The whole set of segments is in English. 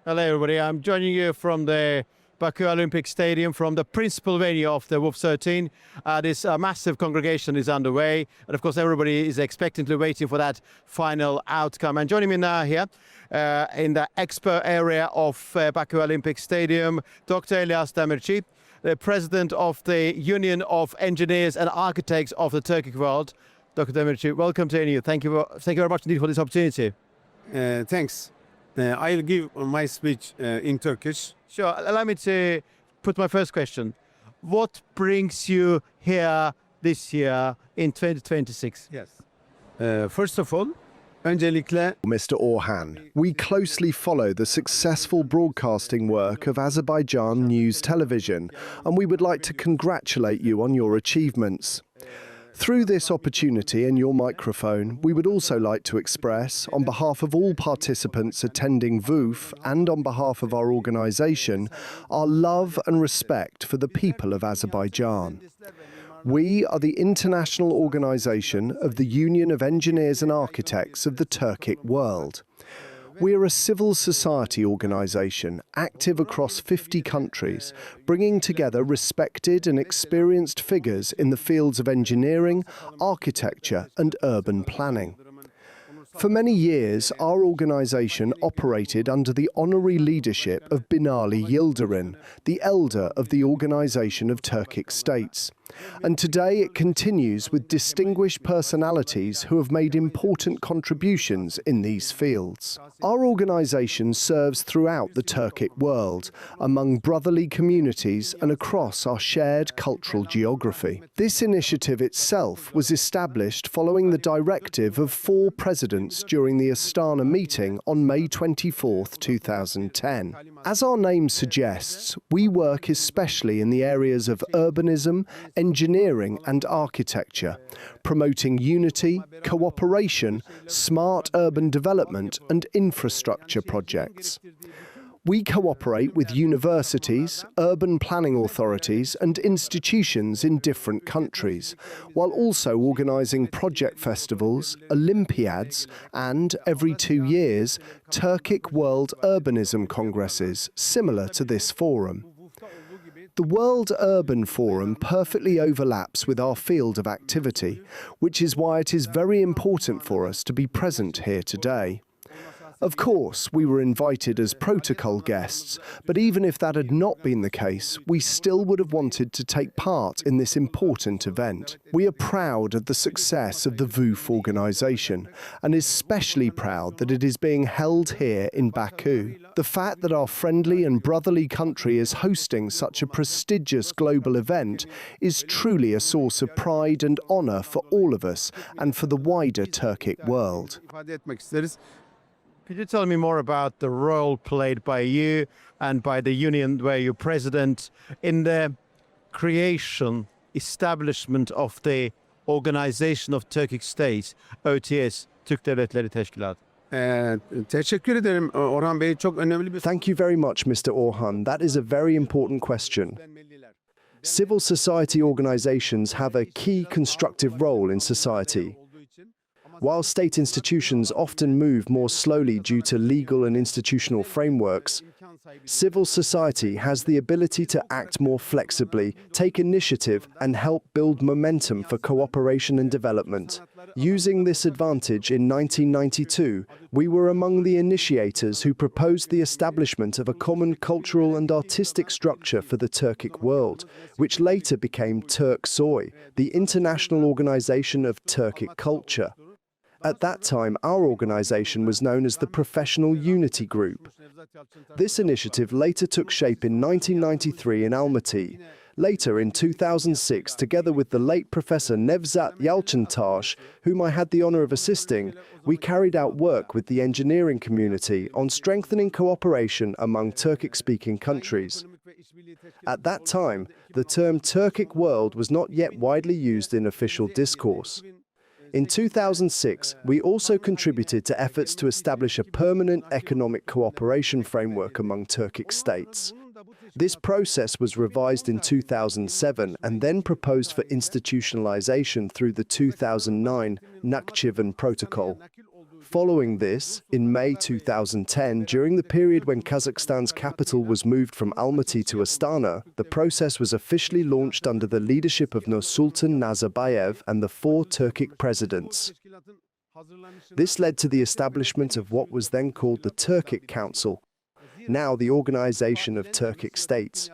Hello, everybody. I'm joining you from the Baku Olympic Stadium, from the principal venue of the WUF13. This massive congregation is underway, and of course everybody is expectantly waiting for that final outcome. And joining me now here in the expo area of Baku Olympic Stadium, Dr. İlyas Demirci, the president of the Union of Engineers and Architects of the Turkic world. Dr. Demirci, welcome to AnewZ. Thank you very much indeed for this opportunity. Thanks. I'll give my speech in Turkish. Sure. Allow me to put my first question. What brings you here this year in 2026? Yes. First of all, öncelikle Mr. Orkhan, we closely follow the successful broadcasting work of Azerbaijan News Television, and we would like to congratulate you on your achievements. Through this opportunity and your microphone, we would also like to express, on behalf of all participants attending WUF and on behalf of our organization, our love and respect for the people of Azerbaijan. We are the international organization of the Union of Engineers and Architects of the Turkic world. We are a civil society organization active across 50 countries, bringing together respected and experienced figures in the fields of engineering, architecture, and urban planning. For many years, our organization operated under the honorary leadership of Binali Yildirim, the elder of the Organization of Turkic States. And today it continues with distinguished personalities who have made important contributions in these fields. Our organization serves throughout the Turkic world, among brotherly communities and across our shared cultural geography. This initiative itself was established following the directive of 4 presidents during the Astana meeting on May 24, 2010. As our name suggests, we work especially in the areas of urbanism, engineering and architecture, promoting unity, cooperation, smart urban development and infrastructure projects. We cooperate with universities, urban planning authorities and institutions in different countries, while also organising project festivals, Olympiads and, every 2 years, Turkic World Urbanism Congresses, similar to this forum. The World Urban Forum perfectly overlaps with our field of activity, which is why it is very important for us to be present here today. Of course, we were invited as protocol guests, but even if that had not been the case, we still would have wanted to take part in this important event. We are proud of the success of the WUF organization, and especially proud that it is being held here in Baku. The fact that our friendly and brotherly country is hosting such a prestigious global event is truly a source of pride and honor for all of us and for the wider Turkic world. Could you tell me more about the role played by you and by the union where you're president in the establishment of the Organization of Turkic States, OTS, Türk Devletleri Teşkilatı? Teşekkür ederim Orhan Bey. Çok önemli bir... Thank you very much, Mr. Orkhan. That is a very important question. Civil society organizations have a key constructive role in society. While state institutions often move more slowly due to legal and institutional frameworks, civil society has the ability to act more flexibly, take initiative, and help build momentum for cooperation and development. Using this advantage in 1992, we were among the initiators who proposed the establishment of a common cultural and artistic structure for the Turkic world, which later became TürkSoy, the International Organization of Turkic Culture. At that time, our organization was known as the Professional Unity Group. This initiative later took shape in 1993 in Almaty. Later, in 2006, together with the late Professor Nevzat Yalçıntaş, whom I had the honor of assisting, we carried out work with the engineering community on strengthening cooperation among Turkic-speaking countries. At that time, the term Turkic world was not yet widely used in official discourse. In 2006, we also contributed to efforts to establish a permanent economic cooperation framework among Turkic states. This process was revised in 2007 and then proposed for institutionalization through the 2009 Nakhchivan Protocol. Following this, in May 2010, during the period when Kazakhstan's capital was moved from Almaty to Astana, the process was officially launched under the leadership of Nursultan Nazarbayev and the 4 Turkic presidents. This led to the establishment of what was then called the Turkic Council, now the Organization of Turkic States.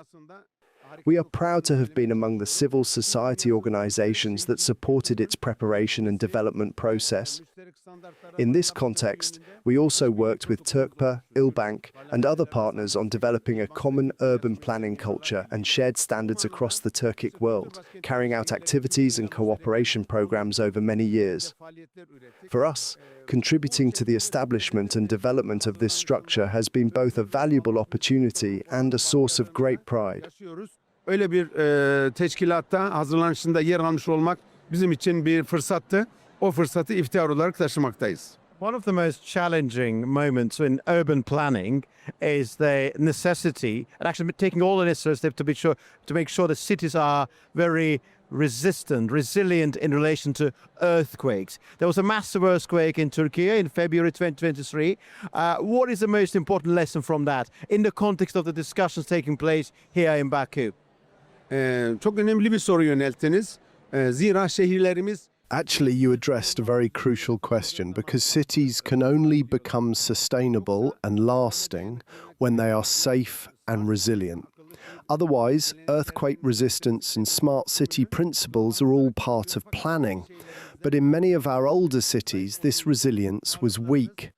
We are proud to have been among the civil society organizations that supported its preparation and development process. In this context, we also worked with Turkpa, İlbank, and other partners on developing a common urban planning culture and shared standards across the Turkic world, carrying out activities and cooperation programs over many years. For us, contributing to the establishment and development of this structure has been both a valuable opportunity and a source of great pride. Öyle bir teşkilatta hazırlanışında yer almış olmak bizim için bir fırsattı. O fırsatı iftihar olarak taşımaktayız. One of the most challenging moments in urban planning is the necessity, and actually taking all the necessary steps to make sure that cities are very resilient in relation to earthquakes. There was a massive earthquake in Turkey in February 2023. What is the most important lesson from that in the context of the discussions taking place here in Baku? Çok önemli bir soru yönelttiniz. Zira şehirlerimiz Actually, you addressed a very crucial question because cities can only become sustainable and lasting when they are safe and resilient. Otherwise, earthquake resistance and smart city principles are all part of planning. But in many of our older cities, this resilience was weak.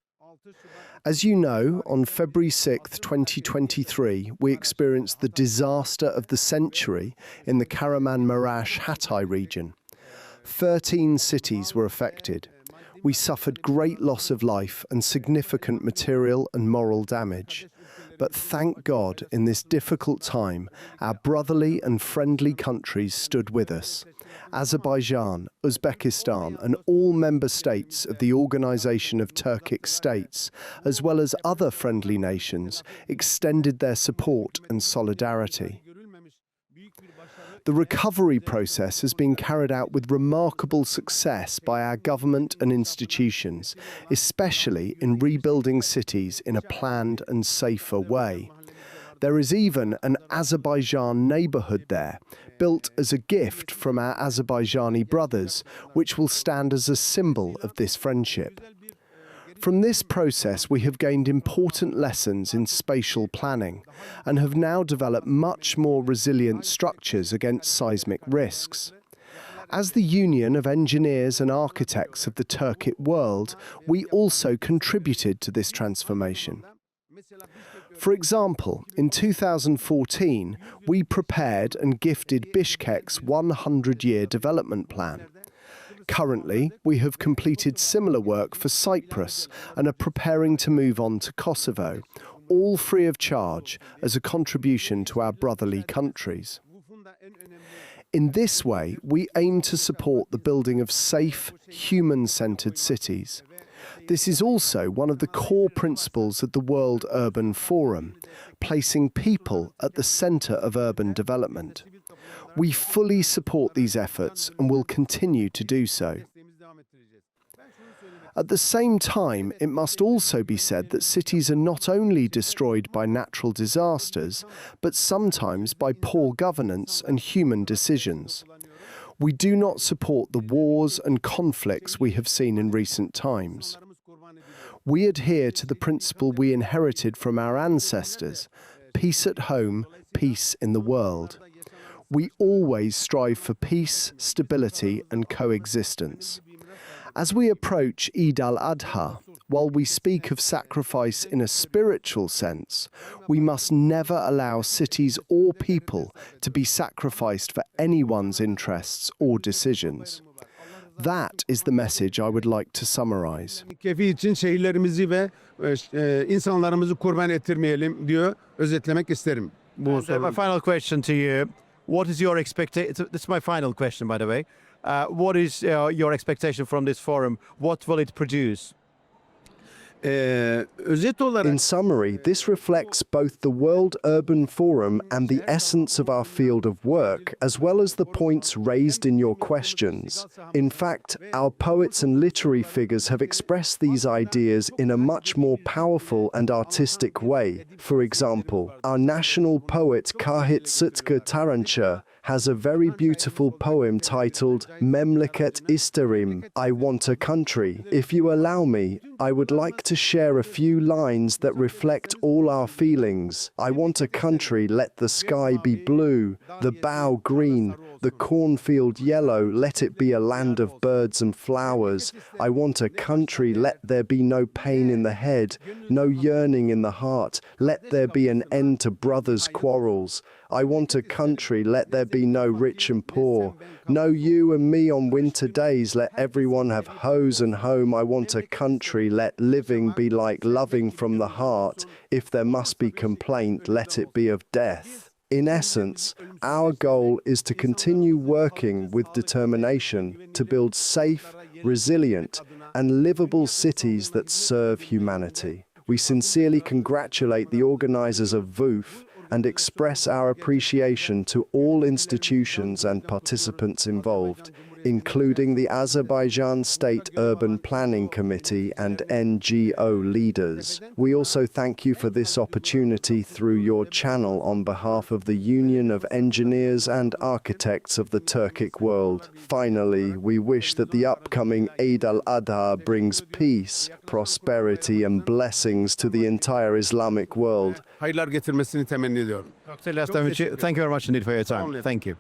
As you know, on February 6, 2023, we experienced the disaster of the century in the Kahramanmaraş Hatay region. 13 cities were affected. We suffered great loss of life and significant material and moral damage. But thank God, in this difficult time, our brotherly and friendly countries stood with us. Azerbaijan, Uzbekistan, and all member states of the Organization of Turkic States, as well as other friendly nations, extended their support and solidarity. The recovery process has been carried out with remarkable success by our government and institutions, especially in rebuilding cities in a planned and safer way. There is even an Azerbaijan neighborhood there, built as a gift from our Azerbaijani brothers, which will stand as a symbol of this friendship. From this process, we have gained important lessons in spatial planning and have now developed much more resilient structures against seismic risks. As the Union of Engineers and Architects of the Turkic world, we also contributed to this transformation. For example, in 2014, we prepared and gifted Bishkek's 100-year development plan. Currently, we have completed similar work for Cyprus and are preparing to move on to Kosovo, all free of charge as a contribution to our brotherly countries. In this way, we aim to support the building of safe, human-centered cities. This is also one of the core principles of the World Urban Forum, placing people at the center of urban development. We fully support these efforts and will continue to do so. At the same time, it must also be said that cities are not only destroyed by natural disasters, but sometimes by poor governance and human decisions. We do not support the wars and conflicts we have seen in recent times. We adhere to the principle we inherited from our ancestors: peace at home, peace in the world. We always strive for peace, stability, and coexistence. As we approach Eid al-Adha, while we speak of sacrifice in a spiritual sense, we must never allow cities or people to be sacrificed for anyone's interests or decisions. That is the message I would like to summarize. Kefi için şehirlerimizi ve insanlarımızı kurban ettirmeyelim diyor, özetlemek isterim. Bu So my final question to you: what is your expectation? This is my final question, by the way. What is your expectation from this forum? What will it produce? Özet olarak In summary, this reflects both the World Urban Forum and the essence of our field of work, as well as the points raised in your questions. In fact, our poets and literary figures have expressed these ideas in a much more powerful and artistic way. For example, our national poet Kahit Sıtkı Tarança has a very beautiful poem titled Memleket İsterim, I Want a Country. If you allow me, I would like to share a few lines that reflect all our feelings. I want a country, let the sky be blue, the bough green, the cornfield yellow, let it be a land of birds and flowers. I want a country, let there be no pain in the head, no yearning in the heart, let there be an end to brothers' quarrels. I want a country, let there be no rich and poor, no you and me on winter days, let everyone have hose and home. I want a country, let living be like loving from the heart. If there must be complaint, let it be of death. In essence, our goal is to continue working with determination to build safe, resilient, and livable cities that serve humanity. We sincerely congratulate the organizers of WUF and express our appreciation to all institutions and participants involved, including the Azerbaijan State Urban Planning Committee and NGO leaders. We also thank you for this opportunity through your channel on behalf of the Union of Engineers and Architects of the Turkic world. Finally, we wish that the upcoming Eid al-Adha brings peace, prosperity and blessings to the entire Islamic world. hayırlar getirmesini temenni ediyorum. Dr. İlyas Demirci, thank you very much indeed for your time. Thank you.